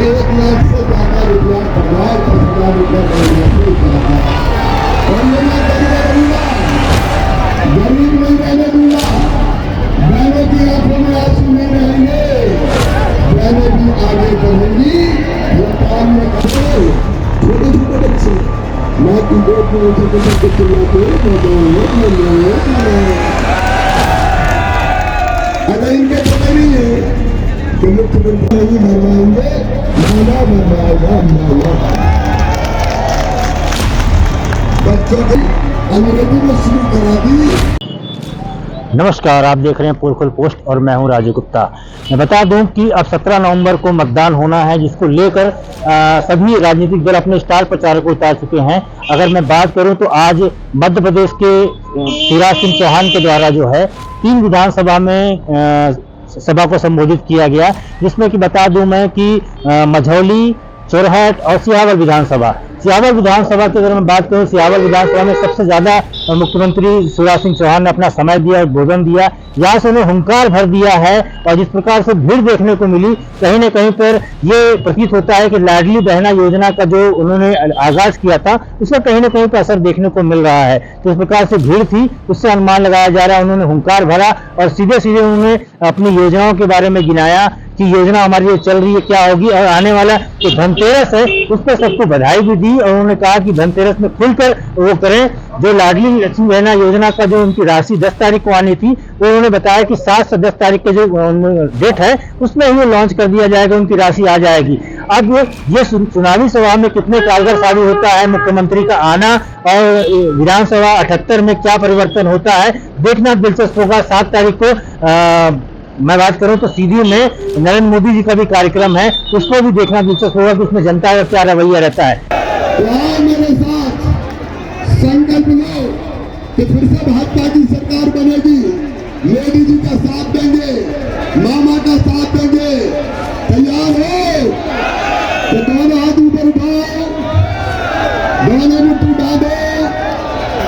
1 लाख से ज्यादा रुपया 50,000 रुपया और ये मैं करूंगा, गरीब नहीं रहने दूंगा। बहनों की आंखों में आंसू नहीं रहेंगे, बहनें भी आगे बढ़ेंगी। ये काम में करो, छोटे छोटे बच्चे माँ की गोद में छोटे छोटे चिल्लाते अगर इनके पता नहीं है कि मुख्यमंत्री नहीं मरवाएंगे, माला मरवाएगा माला। बच्चों की अंग्रेजी में शुरू करा दी। नमस्कार, आप देख रहे हैं पोलखोल पोस्ट और मैं हूं राजू गुप्ता। मैं बता दूं कि अब 17 नवंबर को मतदान होना है, जिसको लेकर सभी राजनीतिक दल अपने स्टार प्रचारक को उतार चुके हैं। अगर मैं बात करूं तो आज मध्य प्रदेश के शिवराज सिंह चौहान के द्वारा जो है 3 विधानसभा में सभा को संबोधित किया गया, जिसमें कि बता दूं मैं कि मझौली, चोरहट और सियावर विधानसभा की अगर मैं बात करूं, सियावर विधानसभा में सबसे ज्यादा मुख्यमंत्री शिवराज सिंह चौहान ने अपना समय दिया और बोधन दिया। यहाँ से उन्हें हुंकार भर दिया है और जिस प्रकार से भीड़ देखने को मिली, कहीं न कहीं पर ये प्रतीत होता है कि लाडली बहना योजना का जो उन्होंने आगाज किया था उसका कहीं न कहीं पर असर देखने को मिल रहा है। तो इस प्रकार से भीड़ थी, उससे अनुमान लगाया जा रहा है उन्होंने हुंकार भरा और सीधे सीधे उन्होंने अपनी योजनाओं के बारे में गिनाया कि योजना हमारी जो चल रही है क्या होगी, और आने वाला जो धनतेरस है उस पर सबको बधाई भी दी। और उन्होंने कहा कि धनतेरस में खुलकर वो करें। जो लाडली लक्ष्मी बहना योजना का जो उनकी राशि 10 तारीख को आनी थी, वो उन्होंने बताया कि 7 से 10 तारीख के जो डेट है उसमें ही वो लॉन्च कर दिया जाएगा, उनकी राशि आ जाएगी। अब ये चुनावी सभा में कितने कारगर साबित होता है मुख्यमंत्री का आना, और विधानसभा 78 में क्या परिवर्तन होता है, देखना दिलचस्प होगा। 7 तारीख को मैं बात करूं तो सीधी में नरेंद्र मोदी जी का भी कार्यक्रम है, उसको भी देखना दिलचस्प होगा कि उसमें जनता का क्या रवैया रहता है। मेरे साथ संकल्प लो कि फिर से भाजपा की सरकार बनेगी, मोदी जी का साथ देंगे, मामा का साथ देंगे। तैयार हो तो दोनों हाथ ऊपर उठाओ, दोनों मुट्ठी बांधो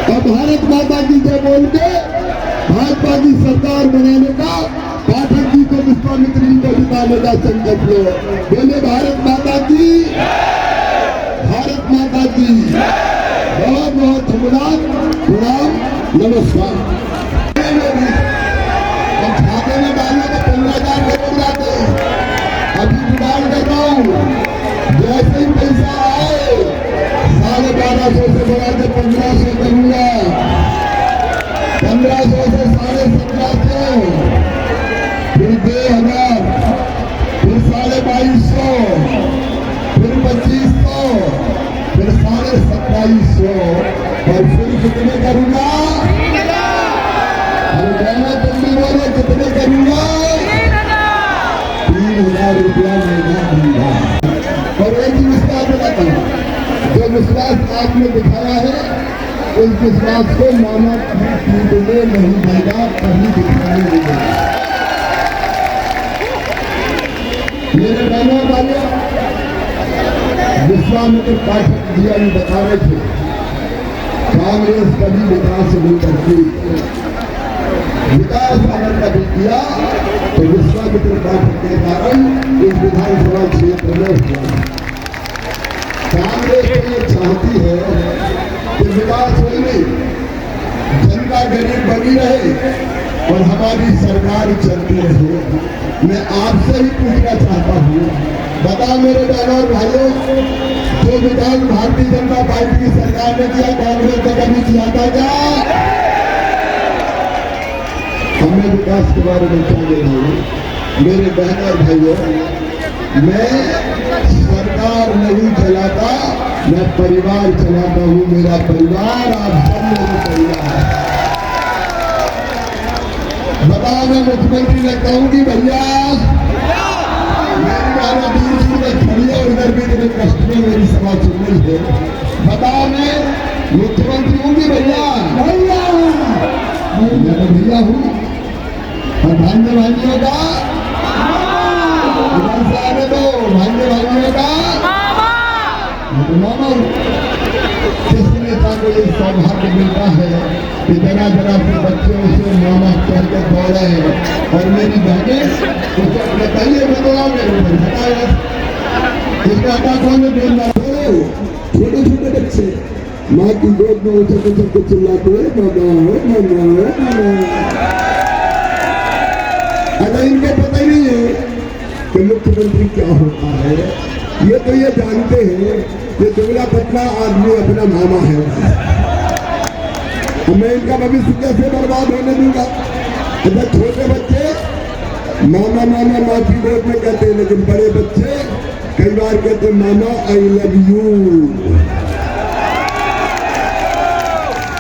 और भारत माता की जय बोल के भाजपा की सरकार बनाने का, पाठक जी को, विश्वामित्र जी को जिताने का संकल्प लो। बोले भारत माता की, भारत माता की। बहुत बहुत प्रणाम, नमस्कार। हम खाते में डालने तो 15,000 करोड़ जाते हैं, अभी जुगाड़ कर रहा हूँ। जैसे ही पैसा आए 1250 से बढ़ा के 1500 करूंगा, 1500 से 1750, फिर 2000, फिर 2250, फिर 2500, फिर 2750 और फिर कितने करूंगा? अरे कहना तुम भी बोलो, कितने करूंगा? 3,000 रुपया महीना दूंगा। और एक ही विश्वास बताता हूँ, जो विश्वास आपने दिखाया है उस विश्वास को माना टूटने नहीं देगा, कभी दिखाई नहीं देगा। मेरे बहनों भाइयों, विश्वामित्र पाठक जी अभी बता रहे थे, कांग्रेस कभी विकास नहीं करती। विकास अगर कभी किया तो विश्वामित्र पाठक के कारण इस विधानसभा क्षेत्र में हुआ। कांग्रेस ये चाहती है कि विकास हो नहीं, जनता गरीब बनी रहे और हमारी सरकार चलती रहे। मैं आपसे ही पूछना चाहता हूँ, बता मेरे बहनों और भाइयों, जो विकास भारतीय जनता पार्टी की सरकार ने किया, कांग्रेस ने कभी किया था क्या? हमने विकास के बारे में क्या बोला? मेरे बहनों और भाइयों, मैं सरकार नहीं चलाता, मैं परिवार चलाता हूँ। मेरा परिवार आप सब मेरे परिवार है। बताओ, मैं मुख्यमंत्री ने कहूंगी भैया मेरी गाना दूर दूर में खड़ी है और इधर भी इतने कष्ट में मेरी सभा सुन रही है। बताओ, मैं मुख्यमंत्री हूँगी भैया? मैं तो भैया हूँ। और भाग्य भाइयों का आने दो, भाग्य भाइयों का मामा। किस नेता को ये सौभाग्य मिलता है कि जरा जरा से बच्चों से मामा कह के दौड़े, और मेरी बहनें उसे बताइए, बदलाव मेरे ऊपर हटाया। इसका आटा कौन है देना छोटे छोटे बच्चे माँ की गोद में उछल उछल के चिल्लाते मामा। अगर इनके पता ही नहीं है कि मुख्यमंत्री क्या होता है, ये तो ये जानते हैं कि दुबला पतला आदमी अपना मामा है। मैं इनका भविष्य कैसे बर्बाद होने दूंगा। अच्छा छोटे बच्चे मामा मामा माँ की गोद में कहते हैं, लेकिन बड़े बच्चे कई बार कहते मामा आई लव यू।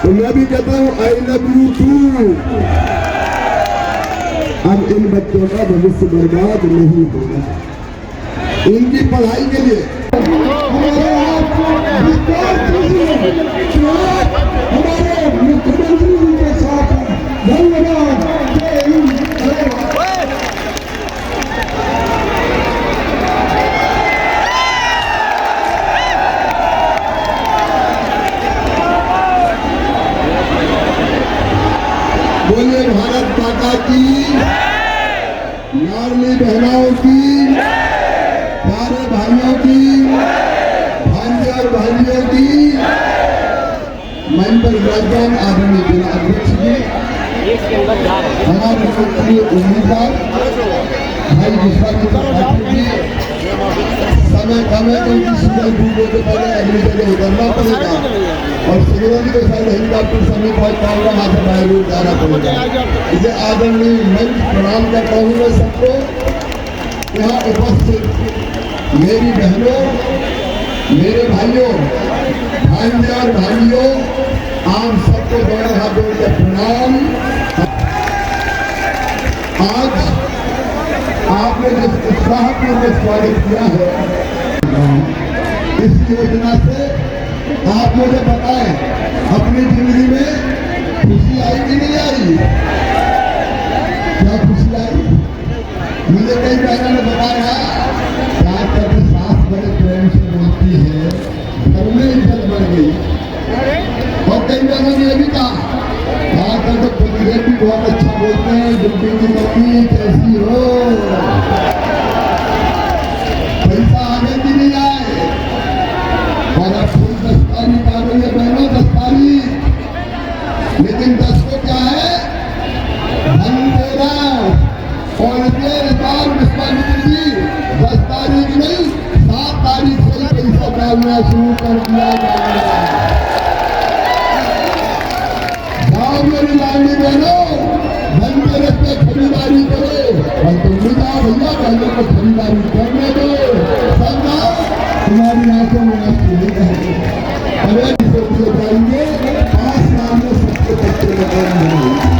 तो मैं भी कहता हूँ आई लव यू टू। अब इन बच्चों का भविष्य बर्बाद नहीं होगा। इनकी पढ़ाई के लिए हमारे मुख्यमंत्री जी के साथ धन्यवाद। बोले भारत माता की, लाडली बहनों की, प्यारे भाइयों की, भांजे और भाइयों की, मन पर विराजमान आदरणीय जिला अध्यक्ष जी, हमारे लोकप्रिय उम्मीदवार भाई विश्वामित्र ठाकुर जी, समय कम है तो उनकी सुबह डूबने के पहले अगली जगह उतरना पड़ेगा और सिगरेट के साथ हेलीकॉप्टर समेत बहुत पाऊंगा वहां से बाहर रोड जाना पड़ेगा। इसे आदरणीय मंच प्रणाम करता हूँ मैं सबको। यहाँ उपस्थित मेरी बहनों, मेरे भाइयों, भांजे और भाइयों, आप सबको दोनों हाथ जोड़ के प्रणाम। आज आपने जिस उत्साहपूर्वक स्वागत किया है, इस योजना से आप मुझे बताएं अपनी जिंदगी में खुशी आई कि नहीं आई? क्या खुशी आई? मुझे कई बहनों ने बताया प्यार करके सास बड़े प्रेम से बोलती है, घर में इज्जत बढ़ गई। और कई बहनों ने यह भी कहा प्यार करके पति भी बहुत अच्छा बोलते हैं, दुर्गी की मम्मी कैसी हो, पैसा आगे भी नहीं आए। और अब फुल दस्तारी पा रही है बहनों, दस्तारी, लेकिन 10 को क्या है धनतेरस। और इस बार विश्वामित्र जी 10 तारीख नहीं 7 तारीख से ही पैसा डालना शुरू कर दिया जाएगा। जाओ मेरी लाडली बहनों, धनतेरस पे खरीदारी करो और तुम भी जाओ भैया, बहनों को खरीदारी करने दो। सब जाओ, तुम्हारी आंखों में आंसू नहीं रहेंगे। अरे इसे जाएंगे 5 साल में सबके बच्चे मकान बनाएंगे।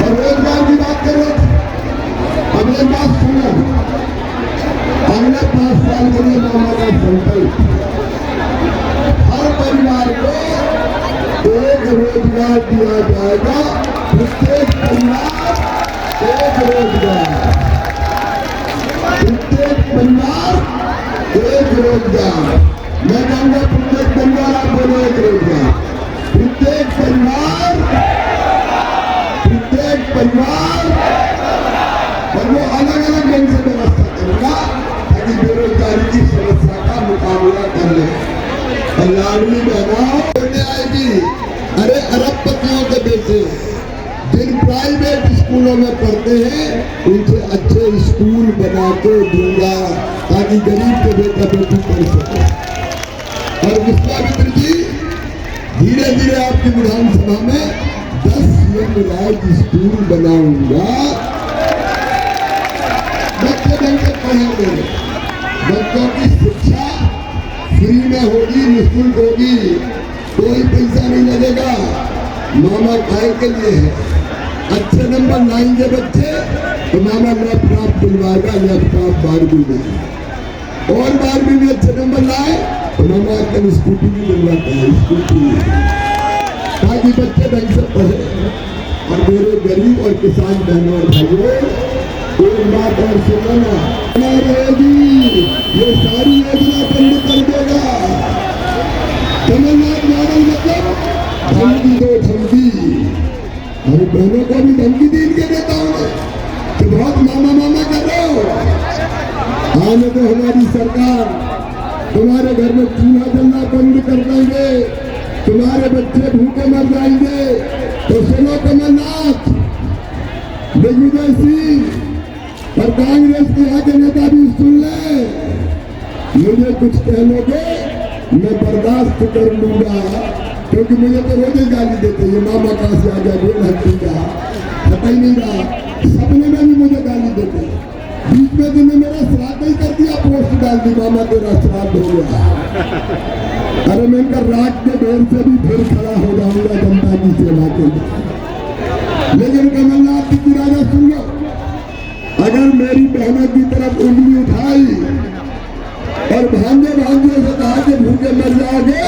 और रोजगार की बात करें, अब एक बात सुनो, अगले 5 साल के लिए हमारा संकल्प, हर परिवार को 1 रोजगार दिया जाएगा। प्रत्येक परिवार 1 रोजगार, प्रत्येक परिवार 1 रोजगार। मैं कहूँगा प्रत्येक परिवार आप बोलो 1 रोजगार। प्रत्येक परिवार, प्रत्येक परिवार, और वो अलग अलग ढंग से व्यवस्था करेगा ताकि बेरोजगारी की समस्या का मुकाबला कर ले। और लाडली बहनों बोलने आएगी, अरे अरबपतियों के बेटे जिन प्राइवेट स्कूलों में पढ़ते हैं उनसे अच्छे स्कूल बना के दूंगा ताकि गरीब के बेटा बेटी पढ़ सके। और विश्वामित्र जी धीरे धीरे आपकी विधानसभा में 10 यंग राज स्कूल बनाऊंगा। बच्चे ढंग से पढ़ेंगे, बच्चों की शिक्षा फ्री में होगी, निःशुल्क होगी, कोई पैसा नहीं लगेगा, मामा खाए के लिए है। अच्छे नंबर लाएंगे बच्चे तो मामा लैपटॉप दिलवाएगा, लैपटॉप 12वीं में। और 12वीं में अच्छे नंबर लाए तो मामा कल स्कूटी भी दिलवाता है, स्कूटी, ताकि बच्चे ढंग से पढ़े। और मेरे गरीब और किसान बहनों और भाइयों, एक बात और सुनना रहेगी, ये सारी योजना बंद कर देगा। तमिलनाडु मॉडल मतलब धमकी दो धमकी। अरे बहनों को भी धमकी दी के देता हूँ कि बहुत मामा मामा कर रहे हो। आने तो हमारी सरकार तुम्हारे घर में चूल्हा जलना बंद कर देंगे, तुम्हारे बच्चे भूखे मर जाएंगे। तो सुनो कमलनाथ, दिग्विजय सिंह और कांग्रेस के यहाँ के नेता भी सुन ले, मुझे कुछ कह लोगे मैं बर्दाश्त कर लूंगा, क्योंकि मुझे तो रोज गाली देते, ये मामा कहां से आ गया, बोल हट्टी का पता ही नहीं रहा, सपने में भी मुझे गाली देते। बीच में तुमने मेरा श्राद्ध ही कर दिया, पोस्ट डाल दी, मामा तेरा श्राद्ध हो गया। अरे मैं इनका रात के ढेर से भी फिर खड़ा हो जाऊंगा जनता की सेवा के लिए। लेकिन कमलनाथ की राजा सुन लो, अगर मेरी बहनों की तरफ उंगली उठाई और भांजे भांजे से कहा कि भूखे मर जाओगे,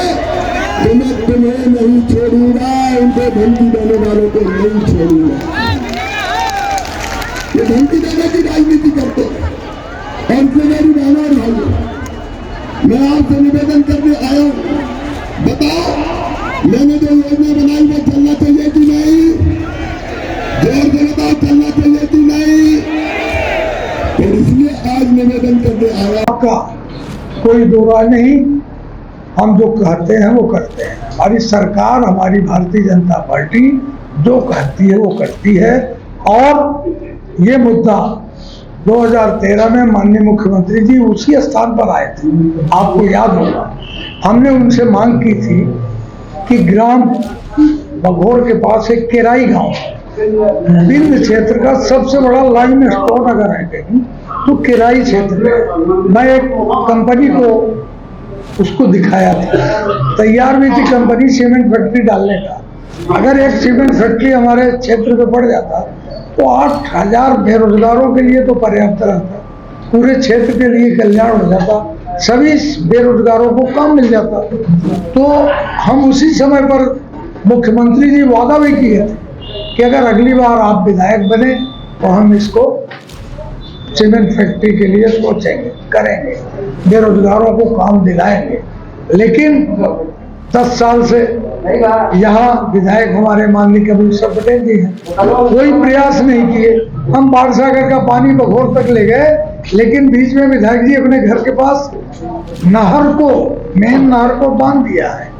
तो मैं तुम्हें नहीं छोड़ूंगा, उनको धमकी देने वालों को नहीं छोड़ूंगा। ये धमकी देने की राजनीति करते हैं। और से मेरी बहनों और भाइयों, मैं आपसे निवेदन करने आया हूं, बताओ मैंने जो योजना बनाई वो चलना चाहिए कि नहीं? जोर से बताओ, चलना चाहिए कि नहीं? और इसलिए आज निवेदन करने आया। का कोई दो राय नहीं, हम जो कहते हैं वो करते हैं। हमारी सरकार, हमारी भारतीय जनता पार्टी जो कहती है वो करती है। और ये मुद्दा 2013 में माननीय मुख्यमंत्री जी उसी स्थान पर आए थे, आपको याद होगा। हमने उनसे मांग की थी कि ग्राम बघोर के पास एक केराई गांव, बिंद क्षेत्र का सबसे बड़ा लाइन स्टोन अगर है कहीं तो केराई क्षेत्र में, मैं एक कंपनी को उसको दिखाया था, तैयार भी थी कंपनी सीमेंट फैक्ट्री डालने का। अगर एक सीमेंट फैक्ट्री हमारे क्षेत्र में पड़ जाता तो 8000 बेरोजगारों के लिए तो पर्याप्त रहता, पूरे क्षेत्र के लिए कल्याण हो जाता, सभी बेरोजगारों को काम मिल जाता। तो हम उसी समय पर मुख्यमंत्री जी वादा भी किए थे कि अगर अगली बार आप विधायक बने तो हम इसको सीमेंट फैक्ट्री के लिए सोचेंगे, करेंगे, बेरोजगारों को काम दिलाएंगे। लेकिन 10 साल से यहाँ विधायक हमारे माननीय कमलेश्वर पटेल जी हैं, कोई प्रयास नहीं किए। हम बाणसागर का पानी बघोर तक ले गए, लेकिन बीच में विधायक जी अपने घर के पास नहर को, मेन नहर को बांध दिया है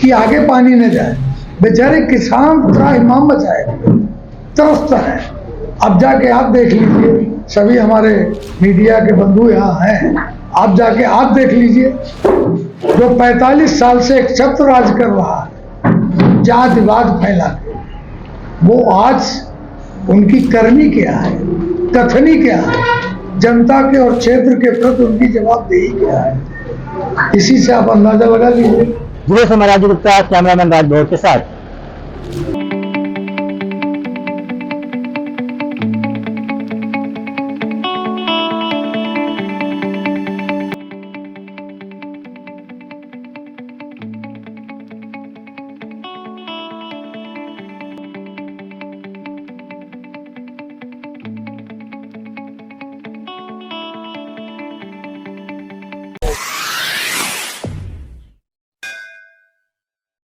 कि आगे पानी न जाए। बेचारे किसान त्राहिमाम मचाए, तरसता है। अब जाके आप देख लीजिए, सभी हमारे मीडिया के बंधु यहाँ हैं, आप जाके आप देख लीजिए, जो 45 साल से एक छत्र राज कर रहा है, जातिवाद फैला के, वो आज उनकी करनी क्या है, कथनी क्या है, जनता के और क्षेत्र के प्रति उनकी जवाबदेही क्या है, इसी से आप अंदाजा लगा लीजिए। जिले से मैं राजू गुप्ता, कैमरामैन राज भोर के साथ।